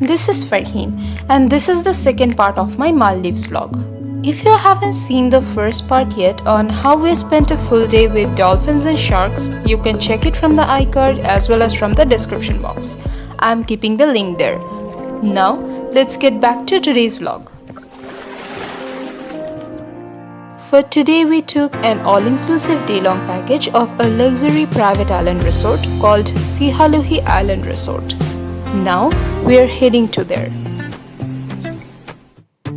this is Farhin and this is the second part of my Maldives vlog. If you haven't seen the first part yet on how we spent a full day with dolphins and sharks, you can check it from the iCard as well as from the description box. I'm keeping the link there. Now, let's get back to today's vlog. For today, we took an all-inclusive day-long package of a luxury private island resort called Fihaluhi Island Resort. Now, we are heading to there.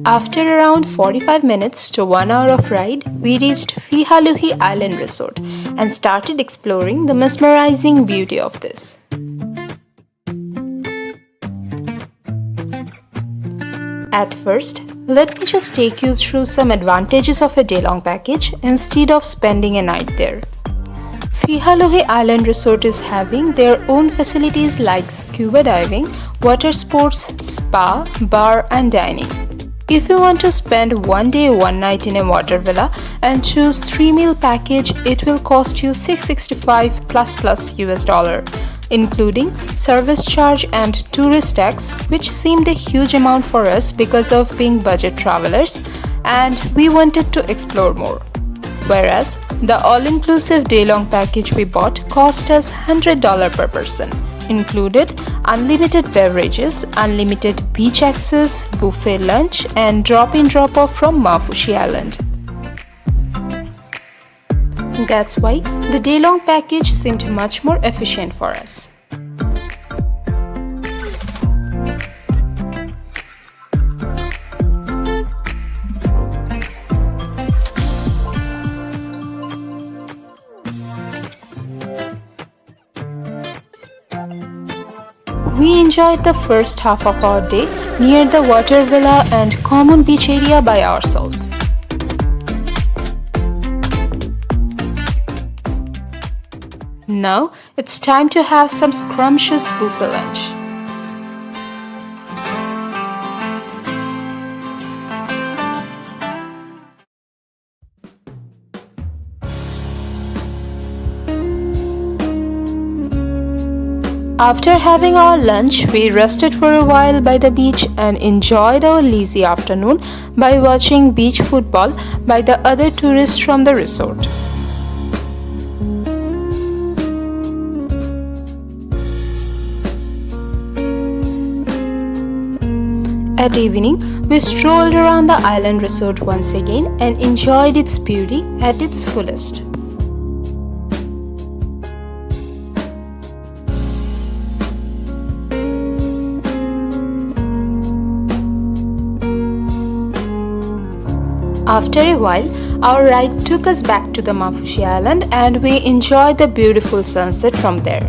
After around 45 minutes to 1 hour of ride, we reached Fihaluhi Island Resort and started exploring the mesmerizing beauty of this. At first, let me just take you through some advantages of a day-long package instead of spending a night there. Fihaluhi Island Resort is having their own facilities like scuba diving, water sports, spa, bar and dining. If you want to spend 1 day 1 night in a water villa and choose 3-meal package, it will cost you $665 plus US dollar, including service charge and tourist tax, which seemed a huge amount for us because of being budget travelers and we wanted to explore more. Whereas the all-inclusive day-long package we bought cost us $100 per person. Included unlimited beverages, unlimited beach access, buffet lunch and drop-in drop-off from Mafushi Island. That's why the day-long package seemed much more efficient for us. We enjoyed the first half of our day near the water villa and common beach area by ourselves. Now it's time to have some scrumptious buffet lunch. After having our lunch, we rested for a while by the beach and enjoyed our lazy afternoon by watching beach football by the other tourists from the resort. At evening, we strolled around the island resort once again and enjoyed its beauty at its fullest. After a while, our ride took us back to the Mafushi Island and we enjoyed the beautiful sunset from there.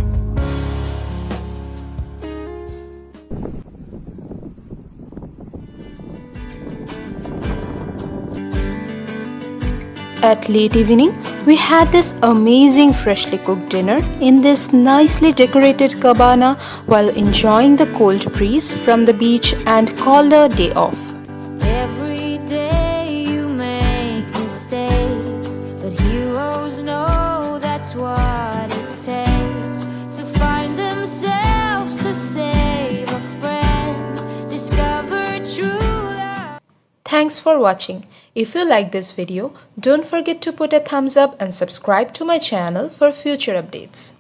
At late evening, we had this amazing freshly cooked dinner in this nicely decorated cabana while enjoying the cold breeze from the beach and called our day off. What it takes to find themselves, to save a friend, discover true love. Thanks for watching. If you like this video, don't forget to put a thumbs up and subscribe to my channel for future updates.